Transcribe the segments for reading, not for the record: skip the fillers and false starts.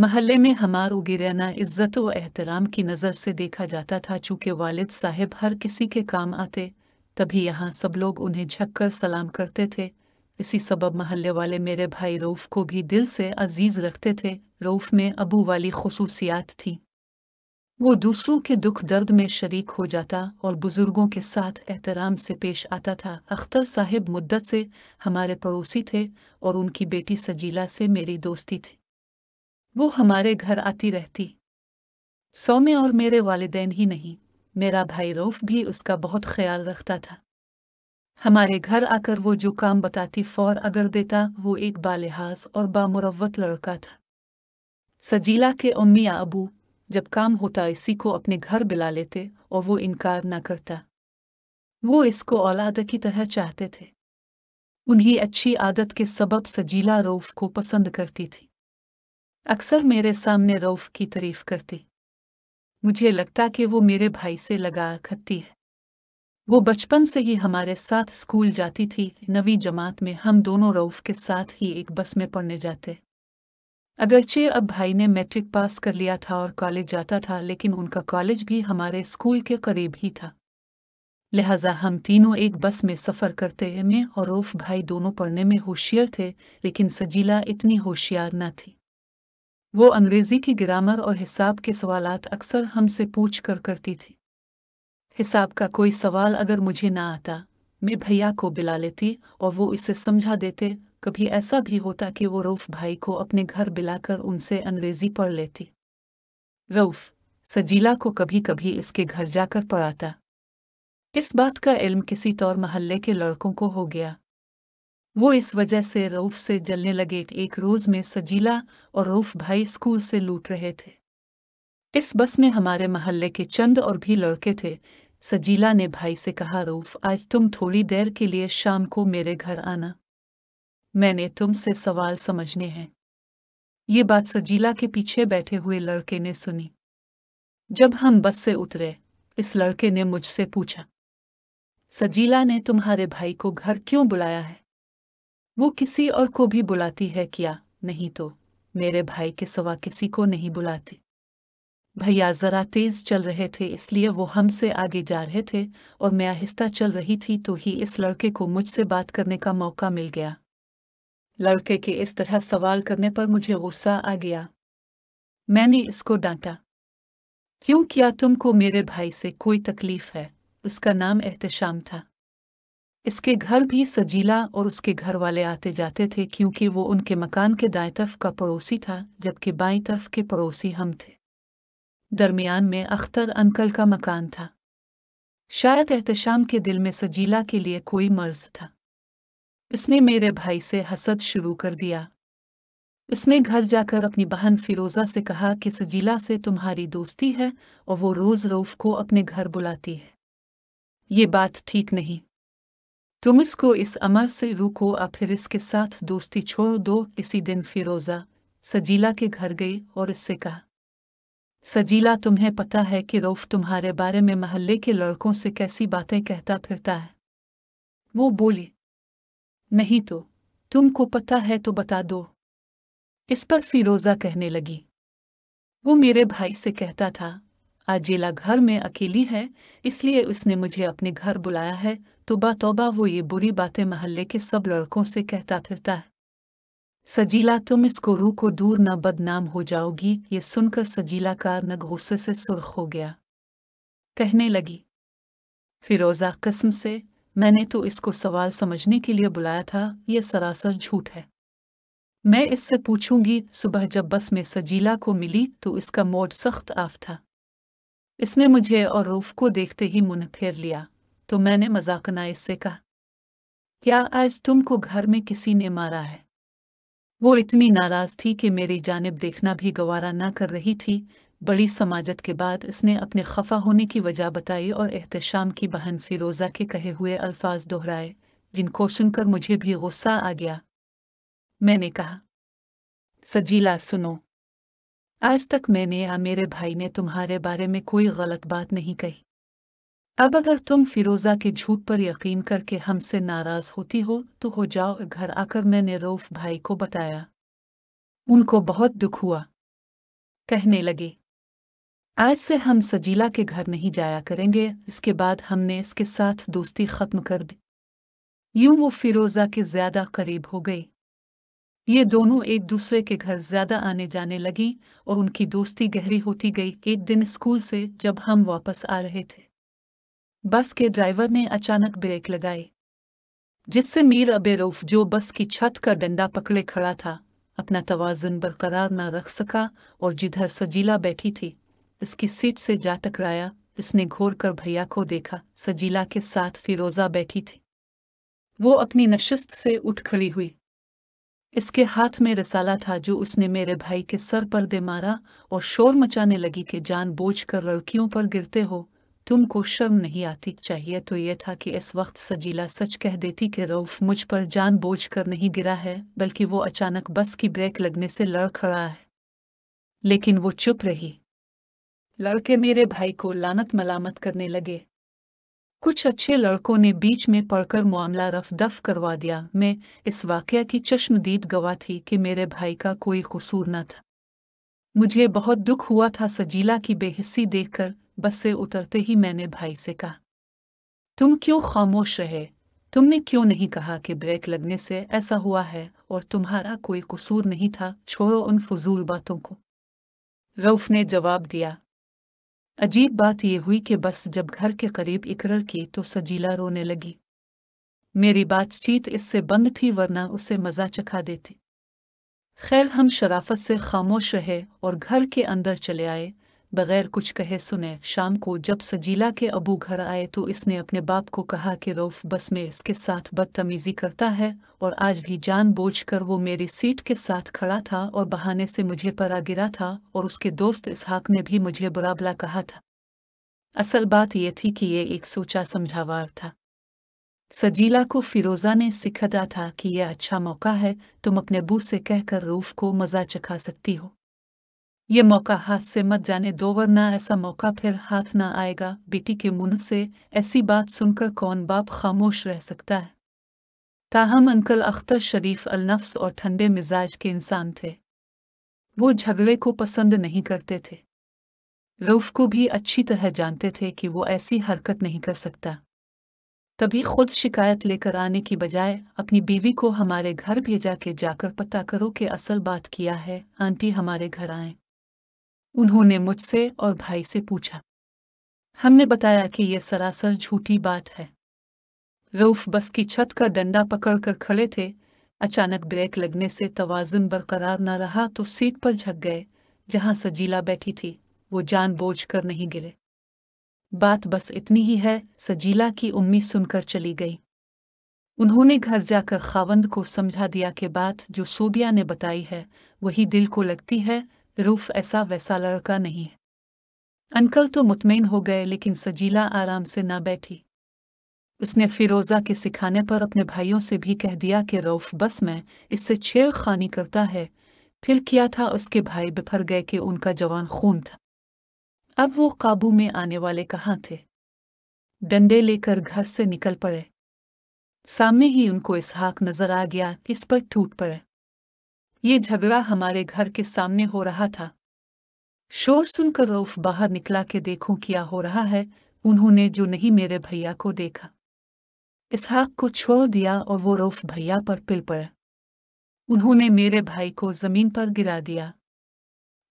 महल्ले में हमारा उगिरना इज्जत व एहतराम की नज़र से देखा जाता था। चूँकि वालिद साहब हर किसी के काम आते, तभी यहाँ सब लोग उन्हें झुककर सलाम करते थे। इसी सबब महल्ले वाले मेरे भाई रऊफ़ को भी दिल से अजीज़ रखते थे। रऊफ़ में अबू वाली खुसूसियात थी। वो दूसरों के दुख दर्द में शरीक हो जाता और बुज़ुर्गों के साथ एहतराम से पेश आता था। अख्तर साहिब मुद्दत से हमारे पड़ोसी थे और उनकी बेटी सजीला से मेरी दोस्ती थी। वो हमारे घर आती रहती। सौम्य और मेरे वालिदैन ही नहीं, मेरा भाई रऊफ़ भी उसका बहुत ख्याल रखता था। हमारे घर आकर वो जो काम बताती फ़ौर अगर देता। वो एक बालिहाज़ और बामुरव्वत लड़का था। सजीला के उम्मी या अबू जब काम होता इसी को अपने घर बुला लेते और वो इनकार न करता। वो इसको औलाद की तरह चाहते थे। उन्हीं अच्छी आदत के सबब सजीला रऊफ़ को पसंद करती थी। अक्सर मेरे सामने रऊफ़ की तारीफ़ करती। मुझे लगता कि वो मेरे भाई से लगा रखती है। वो बचपन से ही हमारे साथ स्कूल जाती थी। 9वीं जमात में हम दोनों रऊफ़ के साथ ही एक बस में पढ़ने जाते। अगरचे अब भाई ने मैट्रिक पास कर लिया था और कॉलेज जाता था, लेकिन उनका कॉलेज भी हमारे स्कूल के करीब ही था। लिहाजा हम तीनों एक बस में सफ़र करते। मैं और रऊफ़ भाई दोनों पढ़ने में होशियार थे, लेकिन सजीला इतनी होशियार न थी। वो अंग्रेज़ी की ग्रामर और हिसाब के सवालात अक्सर हमसे पूछ कर करती थी। हिसाब का कोई सवाल अगर मुझे ना आता, मैं भैया को बुला लेती और वो इसे समझा देते। कभी ऐसा भी होता कि वो रऊफ़ भाई को अपने घर बुलाकर उनसे अंग्रेज़ी पढ़ लेती। रऊफ़ सजीला को कभी कभी इसके घर जाकर पढ़ाता। इस बात का इल्म किसी तौर महल्ले के लड़कों को हो गया। वो इस वजह से रऊफ़ से जलने लगे। एक रोज़ में सजीला और रऊफ़ भाई स्कूल से लौट रहे थे। इस बस में हमारे महल्ले के चंद और भी लड़के थे। सजीला ने भाई से कहा, रऊफ़ आज तुम थोड़ी देर के लिए शाम को मेरे घर आना, मैंने तुमसे सवाल समझने हैं। ये बात सजीला के पीछे बैठे हुए लड़के ने सुनी। जब हम बस से उतरे, इस लड़के ने मुझसे पूछा, सजीला ने तुम्हारे भाई को घर क्यों बुलाया है? वो किसी और को भी बुलाती है क्या? नहीं तो मेरे भाई के सिवा किसी को नहीं बुलाती। भैया ज़रा तेज़ चल रहे थे, इसलिए वो हमसे आगे जा रहे थे और मैं आहिस्ता चल रही थी, तो ही इस लड़के को मुझसे बात करने का मौका मिल गया। लड़के के इस तरह सवाल करने पर मुझे गुस्सा आ गया। मैंने इसको डांटा, क्यों किया तुमको मेरे भाई से कोई तकलीफ है? उसका नाम एहतशाम था। इसके घर भी सजीला और उसके घर वाले आते जाते थे, क्योंकि वो उनके मकान के दाएं तरफ का पड़ोसी था, जबकि बाईं तरफ के पड़ोसी हम थे। दरमियान में अख्तर अंकल का मकान था। शायद एहतशाम के दिल में सजीला के लिए कोई मर्ज था। उसने मेरे भाई से हसद शुरू कर दिया। उसने घर जाकर अपनी बहन फिरोज़ा से कहा कि सजीला से तुम्हारी दोस्ती है और वो रोज़ रऊफ़ को अपने घर बुलाती है। ये बात ठीक नहीं। तुम इसको इस अमर से रोको और फिर इसके साथ दोस्ती छोड़ दो। इसी दिन फिरोज़ा सजीला के घर गई और इससे कहा, सजीला तुम्हें पता है कि रऊफ़ तुम्हारे बारे में महल्ले के लड़कों से कैसी बातें कहता फिरता है? वो बोली, नहीं तो तुमको पता है तो बता दो। इस पर फिरोज़ा कहने लगी, वो मेरे भाई से कहता था आजिला घर में अकेली है, इसलिए उसने मुझे अपने घर बुलाया है। तौबा तौबा, वो ये बुरी बातें महल्ले के सब लड़कों से कहता फिरता है। सजीला तुम इसको रूह को दूर न बदनाम हो जाओगी। ये सुनकर सजीला का रंग गुस्से से सुर्ख हो गया। कहने लगी, फिरोज़ा कसम से मैंने तो इसको सवाल समझने के लिए बुलाया था, ये सरासर झूठ है। मैं इससे पूछूंगी। सुबह जब बस में सजीला को मिली तो इसका मूड सख्त आफ था। इसने मुझे और रऊफ़ को देखते ही मुंह फेर लिया, तो मैंने मजाकना इससे कहा, क्या आज तुमको घर में किसी ने मारा है? वो इतनी नाराज़ थी कि मेरी जानिब देखना भी गवारा ना कर रही थी। बड़ी समाजत के बाद इसने अपने खफा होने की वजह बताई और एहतशाम की बहन फिरोज़ा के कहे हुए अल्फाज दोहराए, जिनको सुनकर मुझे भी गुस्सा आ गया। मैंने कहा, सजीला सुनो, आज तक मैंने या मेरे भाई ने तुम्हारे बारे में कोई गलत बात नहीं कही। अब अगर तुम फिरोज़ा के झूठ पर यकीन करके हमसे नाराज़ होती हो तो हो जाओ। घर आकर मैंने रऊफ़ भाई को बताया। उनको बहुत दुख हुआ। कहने लगे, आज से हम सजीला के घर नहीं जाया करेंगे। इसके बाद हमने इसके साथ दोस्ती खत्म कर दी। यूं वो फिरोजा के ज्यादा करीब हो गई। ये दोनों एक दूसरे के घर ज्यादा आने जाने लगी और उनकी दोस्ती गहरी होती गई। एक दिन स्कूल से जब हम वापस आ रहे थे, बस के ड्राइवर ने अचानक ब्रेक लगाई, जिससे मीर अबे-रऊफ, जो बस की छत का डंडा पकड़े खड़ा था, अपना तवाज़ुन बरकरार न रख सका और जिधर सजीला बैठी थी इसकी सीट से जा टकराया। इसने घूर कर भैया को देखा। सजीला के साथ फिरोजा बैठी थी। वो अपनी नशिस्त से उठ खड़ी हुई। इसके हाथ में रसाला था जो उसने मेरे भाई के सर पर दे मारा और शोर मचाने लगी कि जानबूझकर लड़कियों पर गिरते हो, तुमको शर्म नहीं आती? चाहिए तो ये था कि इस वक्त सजीला सच कह देती कि रऊफ मुझ पर जानबूझकर नहीं गिरा है, बल्कि वो अचानक बस की ब्रेक लगने से लड़ खड़ा है। लेकिन वो चुप रही। लड़के मेरे भाई को लानत मलामत करने लगे। कुछ अच्छे लड़कों ने बीच में पड़कर मामला रफ दफ करवा दिया। मैं इस वाकया की चश्मदीद गवाह थी कि मेरे भाई का कोई कसूर न था। मुझे बहुत दुख हुआ था सजीला की बेहिस्सी देखकर। बस से उतरते ही मैंने भाई से कहा, तुम क्यों खामोश रहे? तुमने क्यों नहीं कहा कि ब्रेक लगने से ऐसा हुआ है और तुम्हारा कोई कसूर नहीं था? छोड़ो उन फजूल बातों को। रऊफ ने जवाब दिया। अजीब बात यह हुई कि बस जब घर के करीब इकरार की तो सजीला रोने लगी। मेरी बातचीत इससे बंद थी, वरना उसे मज़ा चखा देती। खैर, हम शराफत से खामोश रहे और घर के अंदर चले आए बगैर कुछ कहे सुने। शाम को जब सजीला के अबू घर आए तो इसने अपने बाप को कहा कि रऊफ बस में इसके साथ बदतमीजी करता है और आज भी जानबूझकर वो मेरी सीट के साथ खड़ा था और बहाने से मुझे पर आ गिरा था और उसके दोस्त इसहाक ने भी मुझे बुरा भला कहा था। असल बात यह थी कि ये एक सोचा समझा वार था। सजीला को फिरोजा ने सिखाया था कि यह अच्छा मौका है, तुम अपने अबू से कहकर रऊफ को मज़ा चखा सकती हो। ये मौका हाथ से मत जाने दो, वरना ऐसा मौका फिर हाथ ना आएगा। बेटी के मुंह से ऐसी बात सुनकर कौन बाप खामोश रह सकता है? ताहम अंकल अख्तर शरीफ अलनफ्स और ठंडे मिजाज के इंसान थे। वो झगड़े को पसंद नहीं करते थे। रऊफ को भी अच्छी तरह जानते थे कि वो ऐसी हरकत नहीं कर सकता। तभी खुद शिकायत लेकर आने की बजाय अपनी बीवी को हमारे घर भेजा के जाकर पता करो कि असल बात किया है। आंटी हमारे घर आए। उन्होंने मुझसे और भाई से पूछा। हमने बताया कि यह सरासर झूठी बात है। रऊफ बस की छत का डंडा पकड़कर खड़े थे। अचानक ब्रेक लगने से तवाज़ुन बरकरार न रहा तो सीट पर झक गए जहां सजीला बैठी थी। वो जानबूझकर नहीं गिरे। बात बस इतनी ही है। सजीला की उम्मी सुनकर चली गई। उन्होंने घर जाकर खावंद को समझा दिया कि बात जो सोबिया ने बताई है वही दिल को लगती है। रऊफ ऐसा वैसा लड़का नहीं है। अंकल तो मुतमईन हो गए, लेकिन सजीला आराम से ना बैठी। उसने फिरोजा के सिखाने पर अपने भाइयों से भी कह दिया कि रऊफ बस में इससे छेड़खानी करता है। फिर किया था उसके भाई बिफर गए कि उनका जवान खून था। अब वो काबू में आने वाले कहाँ थे? डंडे लेकर घर से निकल पड़े। सामने ही उनको इसहाक नजर आ गया। इस पर टूट पड़े। ये झगड़ा हमारे घर के सामने हो रहा था। शोर सुनकर रऊफ बाहर निकला कि देखूं क्या हो रहा है। उन्होंने जो नहीं मेरे भैया को देखा। इसहाक को छोड़ दिया और वो रऊफ भैया पर पिल पड़े। उन्होंने मेरे भाई को जमीन पर गिरा दिया।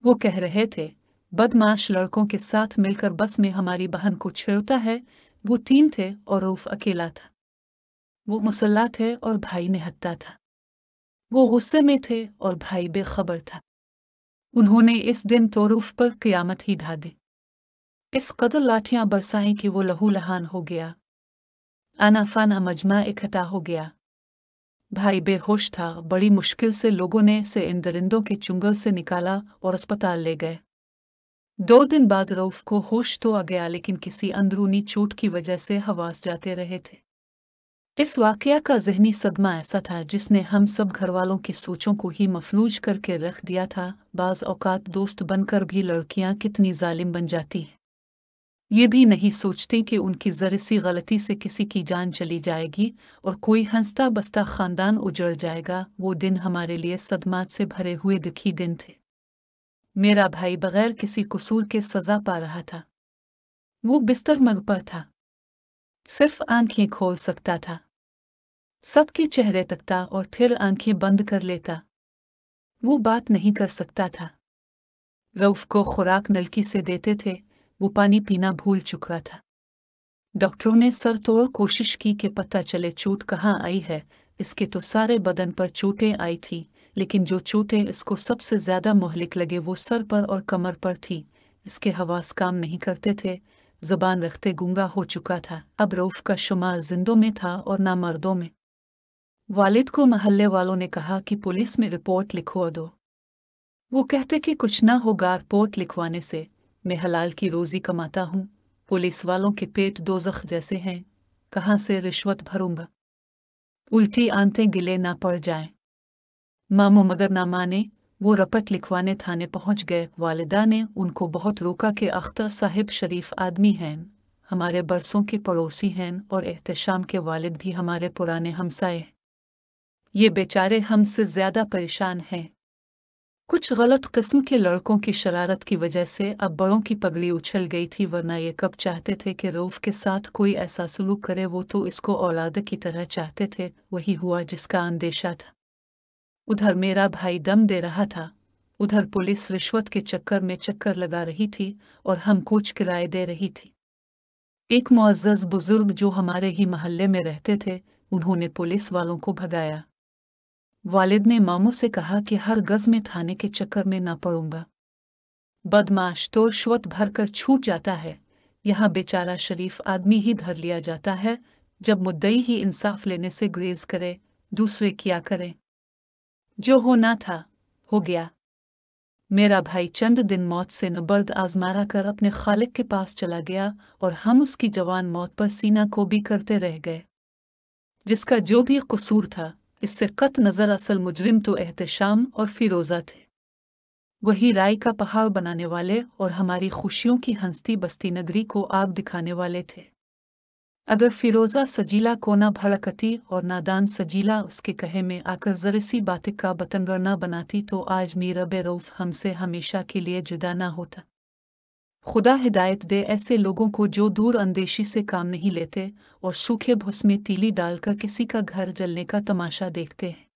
वो कह रहे थे, बदमाश लड़कों के साथ मिलकर बस में हमारी बहन को छेड़ता है। वो 3 थे और रऊफ अकेला था। वो मुसल्ला थे और भाई निहत्था था। वो गुस्से में थे और भाई बेखबर था। उन्होंने इस दिन तो रऊफ पर क़यामत ही ढा दी। इस कदर लाठियां बरसाईं कि वो लहू लहान हो गया। आना फाना मजमा इकट्ठा हो गया। भाई बेहोश था। बड़ी मुश्किल से लोगों ने इसे इन दरिंदों के चुंगल से निकाला और अस्पताल ले गए। 2 दिन बाद रऊफ को होश तो आ गया, लेकिन किसी अंदरूनी चोट की वजह से हवास जाते रहे थे। इस वाकया का ज़हनी सदमा ऐसा था जिसने हम सब घरवालों की सोचों को ही मफलूज करके रख दिया था। बाज़ औक़ात दोस्त बनकर भी लड़कियां कितनी जालिम बन जाती हैं। ये भी नहीं सोचती कि उनकी ज़रा सी गलती से किसी की जान चली जाएगी और कोई हंसता बसता ख़ानदान उजड़ जाएगा। वो दिन हमारे लिए सदमात से भरे हुए दुखी दिन थे। मेरा भाई बगैर किसी कसूर के सजा पा रहा था। वो बिस्तर मग पर था, सिर्फ आंखें खोल सकता था, सबके चेहरे तकता और फिर आंखें बंद कर लेता। वो बात नहीं कर सकता था। रऊफ को खुराक नलकी से देते थे, वो पानी पीना भूल चुका था। डॉक्टरों ने सर तोड़ कोशिश की कि पता चले चोट कहाँ आई है। इसके तो सारे बदन पर चोटें आई थी, लेकिन जो चोटें इसको सबसे ज्यादा मुहलिक लगे वो सर पर और कमर पर थी। इसके हवास काम नहीं करते थे, जुबान रखते गूंगा हो चुका था। अब रऊफ का शुमार जिंदों में था और ना मर्दों में। वालिद को महल्ले वालों ने कहा कि पुलिस में रिपोर्ट लिखवा दो। वो कहते कि कुछ ना होगा रिपोर्ट लिखवाने से, मैं हलाल की रोजी कमाता हूँ। पुलिस वालों के पेट दोज़ख जैसे हैं, कहाँ से रिश्वत भरूंगा। उल्टी आंतें गिले ना पड़ जाएं। मामू मगर ना माने, वो रपट लिखवाने थाने पहुंच गए। वालिदा ने उनको बहुत रोका कि अख्तर साहिब शरीफ आदमी हैं, हमारे बरसों के पड़ोसी हैं और एहतशाम के वालिद भी हमारे पुराने हमसाए। ये बेचारे हमसे ज्यादा परेशान हैं। कुछ गलत किस्म के लड़कों की शरारत की वजह से अब बड़ों की पगड़ी उछल गई थी, वरना ये कब चाहते थे कि रऊफ के साथ कोई ऐसा सलूक करे। वो तो इसको औलाद की तरह चाहते थे। वही हुआ जिसका अंदेशा था। उधर मेरा भाई दम दे रहा था, उधर पुलिस रिश्वत के चक्कर में चक्कर लगा रही थी और हम कुछ किराए दे रही थी। एक मुअज़्ज़ज़ बुजुर्ग जो हमारे ही महल्ले में रहते थे, उन्होंने पुलिस वालों को भगाया। वालिद ने मामू से कहा कि हर गज में थाने के चक्कर में ना पड़ूंगा। बदमाश तो रिश्वत भरकर छूट जाता है, यहाँ बेचारा शरीफ आदमी ही धर लिया जाता है। जब मुद्दई ही इंसाफ लेने से गुरेज करे, दूसरे क्या करें। जो होना था हो गया। मेरा भाई चंद दिन मौत से नबर्द आजमारा कर अपने खालिक के पास चला गया और हम उसकी जवान मौत पर सीना को भी करते रह गए। जिसका जो भी कसूर था, इससे कत नज़र असल मुजरिम तो एहतशाम और फिरोज़ा थे। वही राय का पहाड़ बनाने वाले और हमारी खुशियों की हंसती बसती नगरी को आग दिखाने वाले थे। अगर फिरोज़ा सजीला को ना भड़कती और नादान सजीला उसके कहे में आकर ज़रा सी बातें का बतंगर ना बनाती, तो आज मीरा बेरऊफ हमसे हमेशा के लिए जुदा ना होता। खुदा हिदायत दे ऐसे लोगों को जो दूर अंदेशी से काम नहीं लेते और सूखे भुस में तीली डालकर किसी का घर जलने का तमाशा देखते हैं।